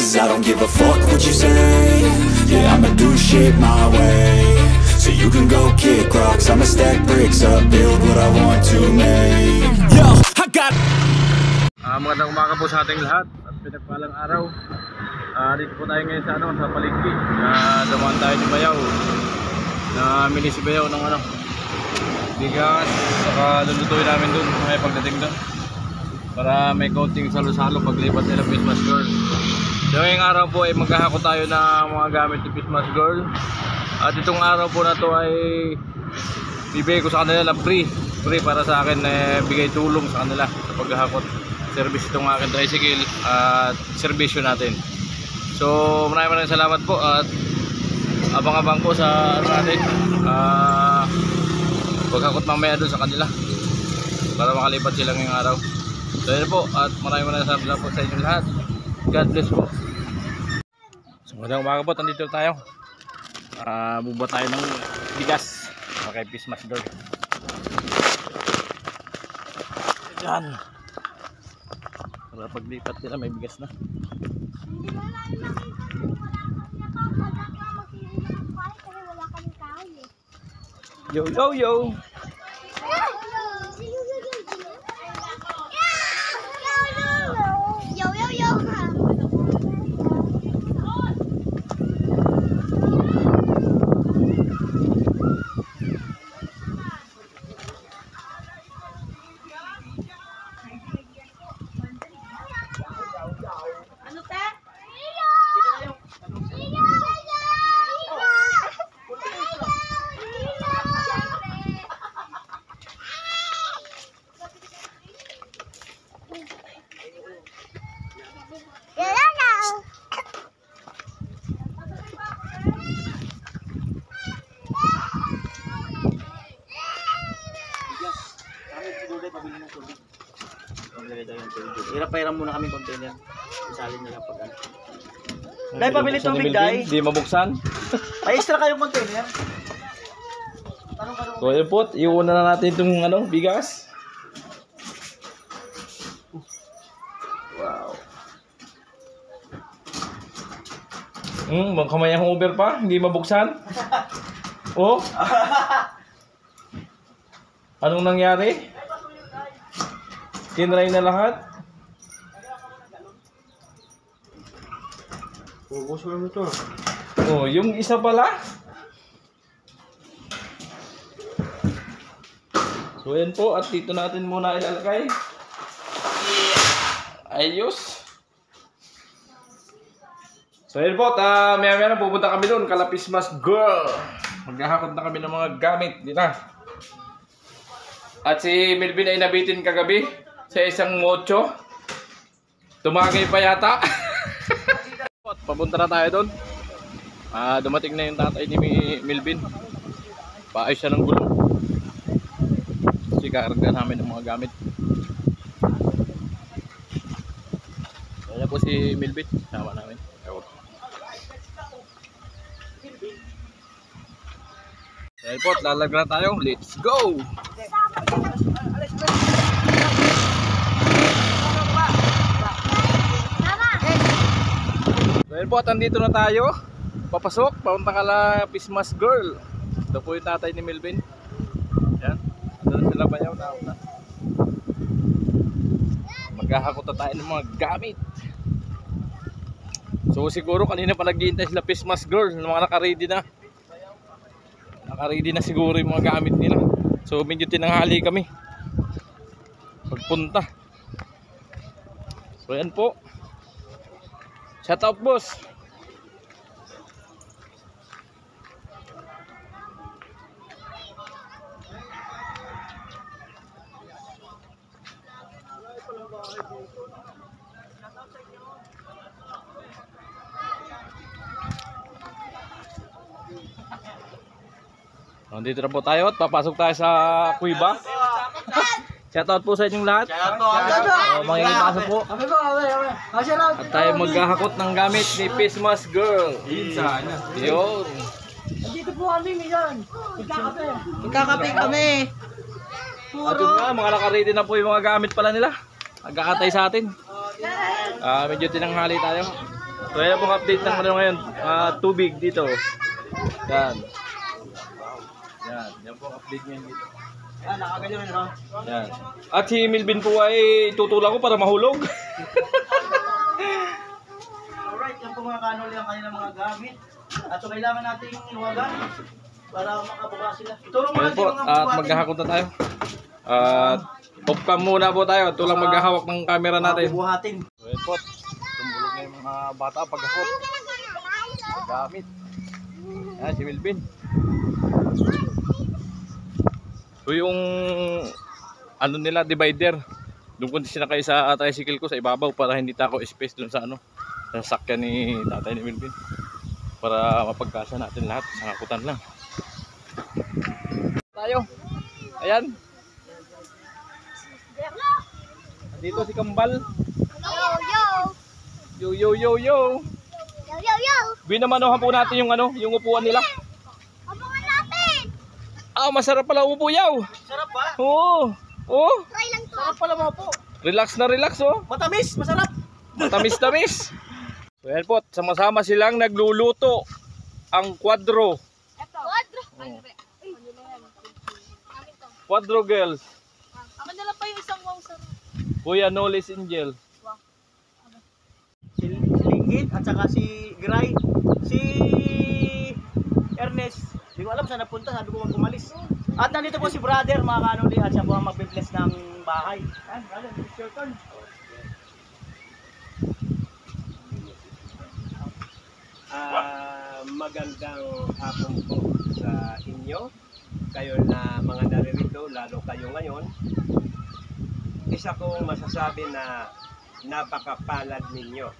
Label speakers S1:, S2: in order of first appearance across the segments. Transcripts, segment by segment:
S1: 'cause I don't give a fuck what you say. Yeah, I'ma do shit my way. So you can go kick rocks, I'ma stack bricks up, build what I want to make. Yo, I got
S2: magandang umaga po sa ating lahat at pinagpalang araw. Dito po tayo ngayon sa palengke. Dumaan tayo ni Bayaw. Namili si Bayaw ng bigas, saka lulutuin namin dun may pagdating doon para may kaunting salo-salo paglipat nila Christmas Girl. So ngayong araw po ay maghahakot tayo ng mga gamit ni Christmas Girl. At itong araw po na to ay bibigay ko sa kanila lang free para sa akin, bigay tulong sa kanila sa paghahakot. Service itong aking tricycle at servisyo natin. So maraming salamat po at abang-abang po sa natin paghakot mamaya doon sa kanila para makalipat sila ngayong araw. So yun po, at maraming salamat po sa inyo lahat. God bless po. So magandang umaga po, nandito tayo. Buba tayo ng bigas kay Christmas Girl. Yan, para paglipat nila may bigas na. Yo yo yo.
S3: Hirap-hiram muna kami container. Isalin nila pag ano. Dahil pabili tubig, Day.
S2: Hindi mabuksan.
S3: May extra kayong container.
S2: So yun po, iuna na natin itong bigas. Wow. Kamay ang Uber pa, hindi mabuksan. Oh. Anong nangyari? Tinry na lahat.
S3: Gusto naman ito.
S2: Oh, yung isa pala. So yan po, at dito natin muna ilalagay. Ayos. So yan po, maya-maya na pupunta kami doon, kala Christmas Girl. Maghahakot na kami ng mga gamit nila. At si Melvin ay nabitin kagabi sa isang mocho. Tumagay pa yata. Papunta na tayo doon. Dumating na yung tatay ni Melvin. Paayos siya ng gulong. Kasi kakarga namin ng mga gamit. Kaya po si Melvin, sama namin. Kaya po, lalag na tayo. Let's go! Dahil po, andito na tayo. Papasok, papunta kala Christmas Girl. Ito po yung tatay ni Melvin. Yan, doon sila Bayaw na una. Maghahakot na tayo ng mga gamit. So siguro kanina pa nag-iintay sila Christmas Girl, mga naka-ready na. Naka-ready na siguro yung mga gamit nila. So medyo tinanghali kami pagpunta. So yan po. Shout out, boss. Nandito na po tayo at papasok tayo sa kuiba. Shoutout po sa inyong lahat. Makikipasok po. At tayo maghahakot ng gamit ni Christmas Girl. Yun.
S3: Nandito po kami, Milan. Magkakape kami.
S2: At yun nga, mga naka-ready na po yung mga gamit pala nila. Nagkakatay sa atin. Medyo tinanghali tayo. So ayan pong update ng ano ngayon, tubig dito. Yan. Yan pong update ngayon dito.
S3: Yan, nakaganyan rin, no?
S2: Yan. At si Milvin po ay tutulak ko para mahulog.
S3: Alright, yan po mga kanol yung kanilang mga gamit. At so kailangan nating iwagan para makababa sila. Ituro mo
S2: Ayan
S3: natin
S2: po,
S3: yung mga
S2: at
S3: bubuhatin.
S2: maghahakot na tayo. At off cam muna po tayo. Ito lang maghahawak ng camera natin.
S3: Bubuhatin.
S2: So ayan po, tumulog na yung mga bata paghahakot. Gamit. Ayan si Milvin. So yung ano nila, divider. Doon ko sinakay sa tricycle ko sa ibabaw para hindi tako space doon sa ano, sa sasakyan ni tatay ni Milvin. Para mapagkasa natin lahat, sangakutan lang. Tayo. Ayan. Dito si Kambal. Yo yo yo yo. Binamanohan po natin yung ano, yung upuan nila.
S4: Abangan natin!
S2: Ah, masarap pala upo yaw.
S3: Sarap ba?
S2: Oo. Oh.
S4: Try lang to.
S3: Sarap pala mga po.
S2: Relax na relax oh.
S3: Matamis, masarap.
S2: Matamis-tamis. So yan po, sama-sama silang nagluluto ang Quadro.
S4: Ito. Quadro.
S2: Quadro girls.
S4: Ako na lang pa yung isang wow sir.
S2: Kuya Nolis Angel.
S3: Si Linggit at saka si Gray. Si Ernest. Hindi ko alam saan napunta. Sabi ko mag-umalis. At nandito po si brother mga kanuli at siya po ang magbe-bless ng bahay. Ayan, brother, it's your turn.
S5: Magandang hapon po sa inyo. Kayo na mga naririto, lalo kayo ngayon. Isa kong masasabi na napakapalad ninyo.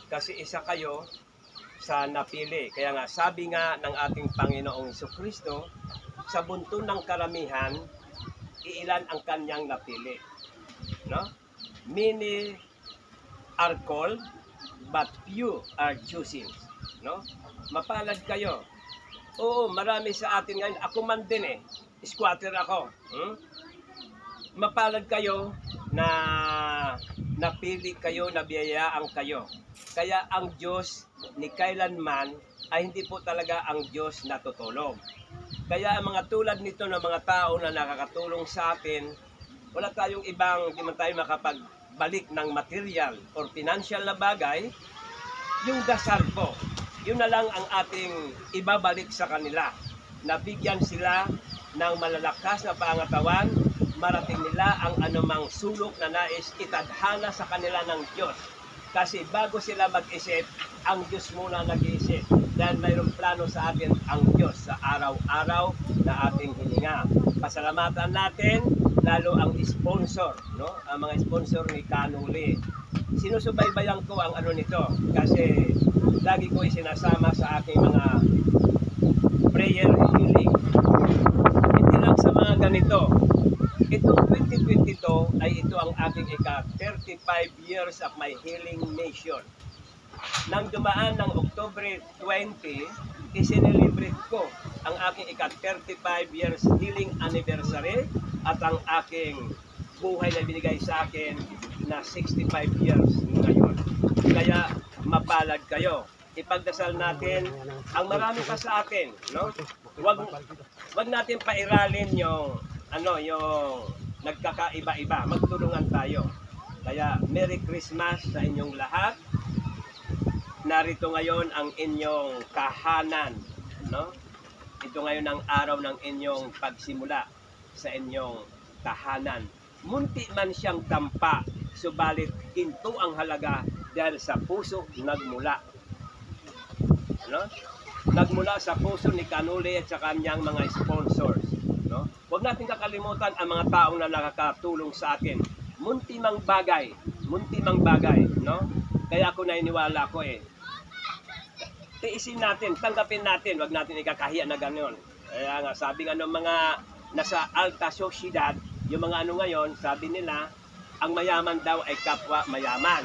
S5: Kasi isa kayo sa napili. Kaya nga, sabi nga ng ating Panginoong Jesucristo, sa bunto ng karamihan, iilan ang kanyang napili. No? Many are called, but few are choosing. No? Mapalad kayo. Oo, marami sa atin ngayon. Ako man din eh. Squatter ako. Mapalad kayo na napili kayo, nabiyayaan kayo. Kaya ang Diyos ni kailanman ay hindi po talaga ang Diyos na tutulong. Kaya ang mga tulad nito ng mga tao na nakakatulong sa atin, wala tayong ibang, hindi man tayo makapagbalik ng material or financial na bagay, yung dasal po. Yun na lang ang ating ibabalik sa kanila. Nabigyan sila ng malalakas na pangatawan, marating nila ang anumang sulok na nais itadhana sa kanila ng Diyos. Kasi bago sila mag-isip, ang Diyos muna nag-iisip. Dahil mayroong plano sa atin ang Diyos sa araw-araw na ating hininga. Pasalamatan natin, lalo ang sponsor, no? Ang mga sponsor ni Kanuli. Sinusubaybayan ko ang ano nito kasi lagi ko isinasama sa aking mga prayer healing. Hindi lang sa mga ganito. Itong 2022 ay ito ang aking ika-35 years of my healing mission. Nang dumaan ng October 20, isinelebrate ko ang aking ika-35 years healing anniversary at ang aking buhay na binigay sa akin na 65 years ngayon. Kaya mapalad kayo. Ipagdasal natin ang marami pa sa atin, no? Wag natin pairalin yung yung nagkakaiba-iba. Magtulungan tayo. Kaya Merry Christmas sa inyong lahat. Narito ngayon ang inyong tahanan, no? Ito ngayon ang araw ng inyong pagsimula sa inyong tahanan. Munti man siyang tampa, subalit ginto ang halaga dahil sa puso nagmula. No? Nagmula sa puso ni Kanuli at sa kanyang mga sponsors. No? Huwag natin kakalimutan ang mga taong na nakakatulong sa atin. Munti mang bagay, no? Kaya ako naniniwala ko tiisin natin, tanggapin natin, huwag natin ikakahiya na gano'n. Kaya nga, sabi nga ng mga nasa alta sosyedad, yung mga ngayon, sabi nila, ang mayaman daw ay kapwa mayaman.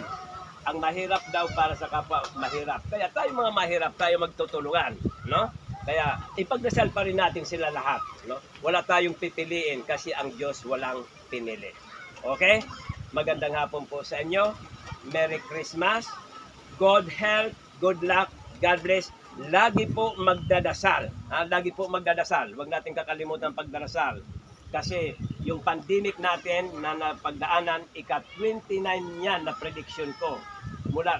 S5: Ang mahirap daw para sa kapwa mahirap. Kaya tayo mga mahirap, tayo magtutulungan, no? Kaya ipagdasal pa rin natin sila lahat, no? Wala tayong pipiliin kasi ang Diyos walang pinili. Okay? Magandang hapon po sa inyo. Merry Christmas. good health, good luck, God bless. Lagi po magdadasal. Lagi po magdadasal. Huwag natin kakalimutan pagdarasal. Kasi yung pandemic natin na napagdaanan, ika-29 yan na prediction ko. Mula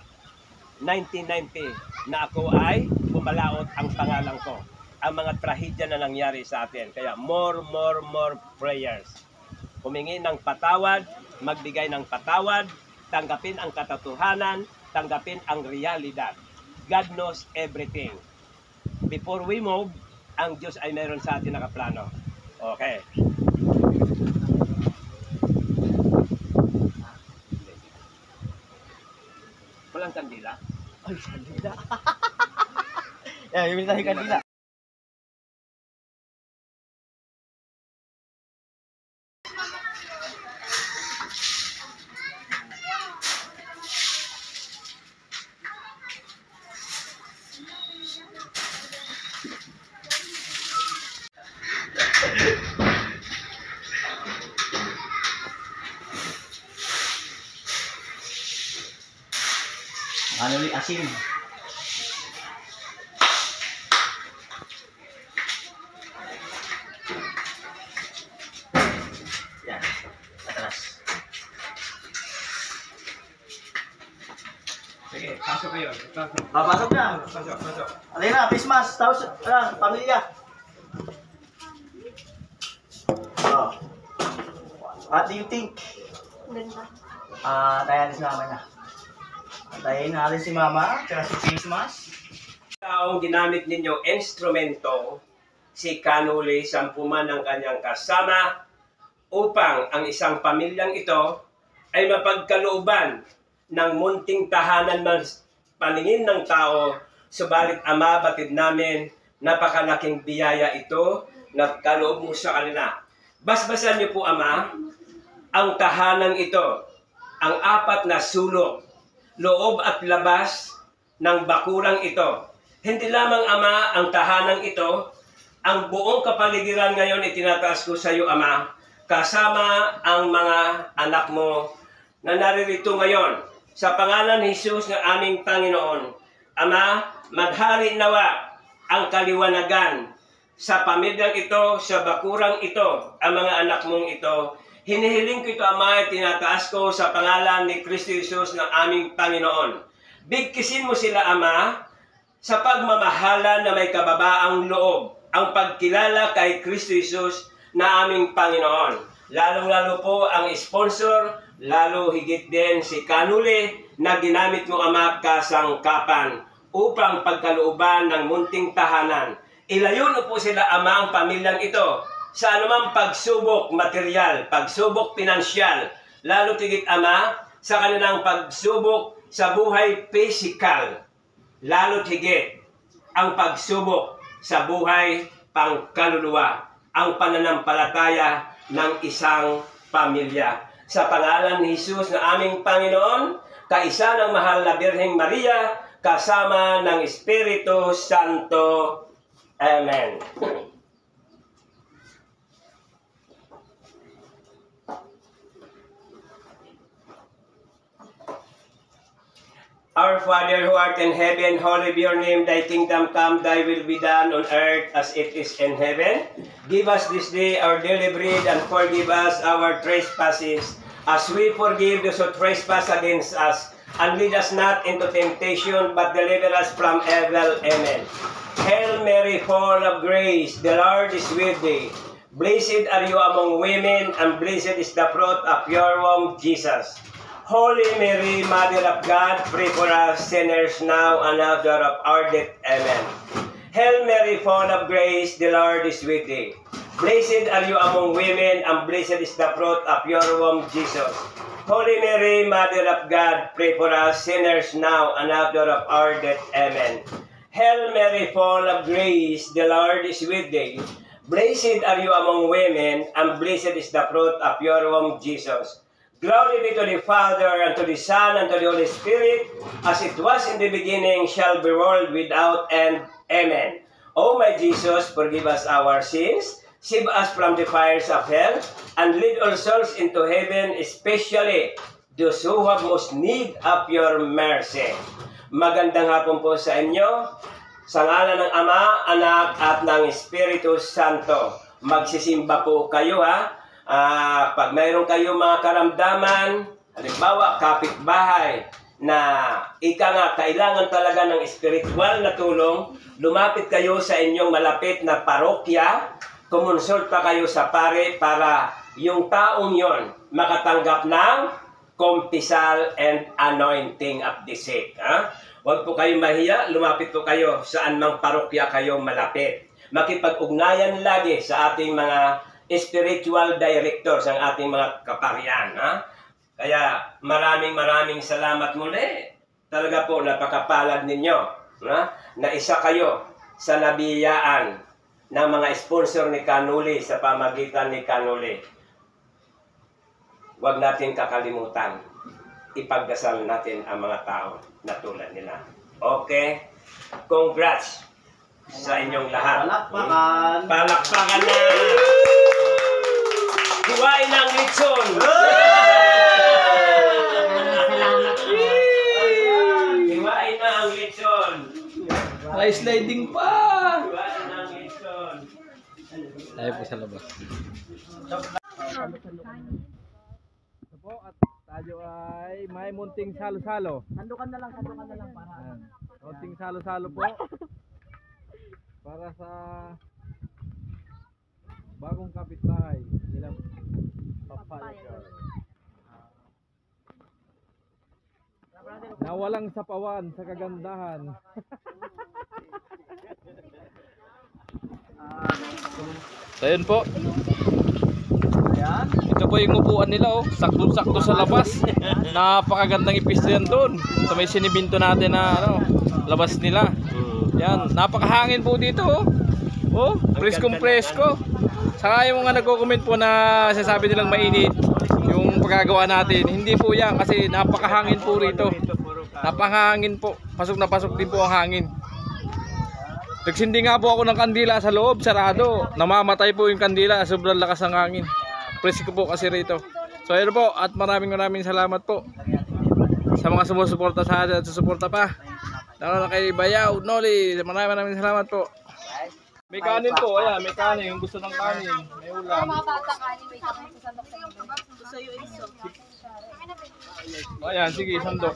S5: 1990 na ako ay pumalaot ang pangalan ko. Ang mga trahedya na nangyari sa atin. Kaya more prayers. Humingi ng patawad, magbigay ng patawad, tanggapin ang katotohanan, tanggapin ang realidad. God knows everything. Before we move, ang Diyos ay meron sa atin nakaplano. Okay. Walang kandila?
S3: Ay, kandila. Yan, yung tayo kandila. Ano ni asin? Yan, atras.
S2: Sige, pasok kayo.
S3: Papasok na.
S2: Pasok.
S3: Alay na, Christmas. Tapos, pamilya. Oh. What do you think?
S4: Ganda.
S3: Tayo si mama na. Tayo natin si mama, tsaka si Christmas.
S5: Taong ginamit ninyo instrumento, si Kanuli, sampuman ng kanyang kasama, upang ang isang pamilyang ito ay mapagkalooban ng munting tahanan ng paningin ng tao. Subalit Ama, batid namin, napakalaking biyaya ito na kaloob mo sa kanila. Basbasan niyo po, Ama, ang tahanan ito, ang 4 na sulok, loob at labas ng bakurang ito. Hindi lamang, Ama, ang tahanan ito, ang buong kapaligiran ngayon itinataas ko sa iyo, Ama, kasama ang mga anak mo na naririto ngayon. Sa pangalan ni Jesus ng aming Panginoon, Ama, maghari nawa ang kaliwanagan sa pamilyang ito, sa bakurang ito, ang mga anak mong ito. Hinihiling ko ito, Ama, tinataas ko sa pangalan ni Kristo Jesus ng aming Panginoon. Bigkisin mo sila, Ama, sa pagmamahala na may kababaang loob, ang pagkilala kay Kristo Jesus na aming Panginoon. Lalong-lalo po ang sponsor, lalo higit din si Kanuli na ginamit mo, Ama, kasangkapan upang pagkalooban ng munting tahanan. Ilayo na po sila, Ama, ang pamilyang ito sa anumang pagsubok material, pagsubok pinansyal, lalo tigit, Ama, sa kanilang pagsubok sa buhay physical, lalo tigit ang pagsubok sa buhay pangkaluluwa, ang pananampalataya ng isang pamilya. Sa pangalan ni Jesus na aming Panginoon, kaisa ng mahal na Birheng Maria, kasama ng Espiritu Santo. Amen. Our Father who art in heaven, hallowed be your name, thy kingdom come, thy will be done on earth as it is in heaven. Give us this day our daily bread, and forgive us our trespasses, as we forgive those who trespass against us. And lead us not into temptation, but deliver us from evil. Amen. Hail Mary, full of grace, the Lord is with thee. Blessed are you among women, and blessed is the fruit of your womb, Jesus. Holy Mary, Mother of God, pray for us sinners now and at the hour of our death. Amen. Hail Mary, full of grace, the Lord is with thee. Blessed are you among women, and blessed is the fruit of your womb, Jesus. Holy Mary, Mother of God, pray for us sinners now and at the hour of our death. Amen. Hail Mary, full of grace, the Lord is with thee. Blessed are you among women, and blessed is the fruit of your womb, Jesus. Glory be to the Father, and to the Son, and to the Holy Spirit, as it was in the beginning, shall be world without end. Amen. O my Jesus, forgive us our sins, save us from the fires of hell, and lead all souls into heaven, especially those who have most need of your mercy. Magandang hapon po sa inyo. Sa ngalan ng Ama, Anak at ng Espiritu Santo. Magsisimba po kayo ha. Pag mayroon kayo mga karamdaman, halimbawa kapitbahay, na kailangan talaga ng spiritual na tulong, lumapit kayo sa inyong malapit na parokya, kumonsulta pa kayo sa pare para yung taong yon makatanggap ng kumpisal and anointing of the sick. Huwag po kayong mahiya, lumapit po kayo saan mang parokya kayo malapit. Makipag-ugnayan lagi sa ating mga spiritual directors, ang ating mga kaparian. Kaya maraming salamat muli. Talaga po napakapalad ninyo na isa kayo sa nabiyaan ng mga sponsor ni Kanuli sa pamagitan ni Kanuli. Huwag natin kakalimutan, ipagdasal natin ang mga tao na tulad nila. Okay? Congrats sa inyong lahat.
S3: Palakpakan!
S5: Palakpakan na! Hiwain ang litson! Hiwain na ang litson!
S2: May sliding pa!
S5: Hiwain na ang litson!
S2: Tayo po sa labas. Po, at tayo ay may munting salo-salo.
S3: Sandukan na lang para.
S2: Munting salo-salo po. Para sa bagong kapitbahay. Nilang papaya. Nawalang sapawan sa kagandahan. So yun po.
S3: Ayan.
S2: Ito po yung upuan nila, oh. Sakto-sakto sa labas. Napakagandang ipistrian doon. Sa may sinibinto natin na labas nila. Yan, napakahangin po dito, oh. Oh, presko-presko. Saka yung mga nagko-comment po na sasabi nilang mainit yung pagkagawa natin. Hindi po yan kasi napakahangin po rito. Napakahangin po. Pasok na pasok din po ang hangin. Nagsindi nga po ako ng kandila sa loob, sarado. Namamatay po yung kandila, sobrang lakas ng hangin. Presko po kasi rito. So ayun po, at maraming salamat po sa mga sumusuporta sa atin at susuporta pa. Lalo na kay Bayaw, Noli, maraming salamat po. May kanin po, ayan, may kanin, yung gusto ng kanin, may ulam.
S4: Mga batang kanin, may kamay sa sandok sa inyo. Gusto yung iso.
S2: Ayan, sige, sandok.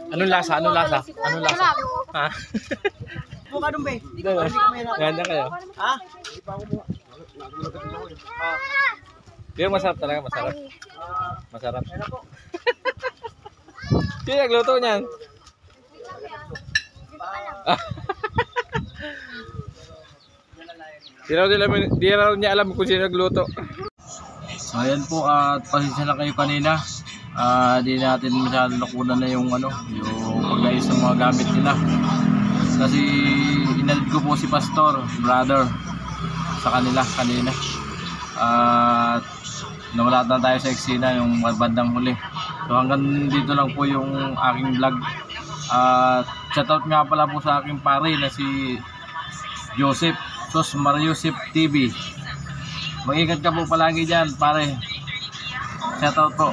S2: Anong lasa? Anong lasa? Anong lasa? Ha?
S3: Buka dun, be.
S2: Ganda kayo.
S3: Ha?
S2: Pero masarap talaga, masarap. Masarap. Sino nagluto niyan? Di raw niya alam kung sino nagluto. So ayan po, at pasensya na kayo kanina. Di natin masyado nakunan na yung yung pag-ayos ng mga gamit nila. Kasi inalid ko po si Pastor, brother, sa kanila kanina. At nawala na tayo sa eksena yung bandang huli. So hanggang dito lang po yung aking vlog. At shoutout nga pala po sa aking pare na si Joseph Sos Mariusip TV. Mag-ingat ka po palagi dyan, pare. Shoutout po.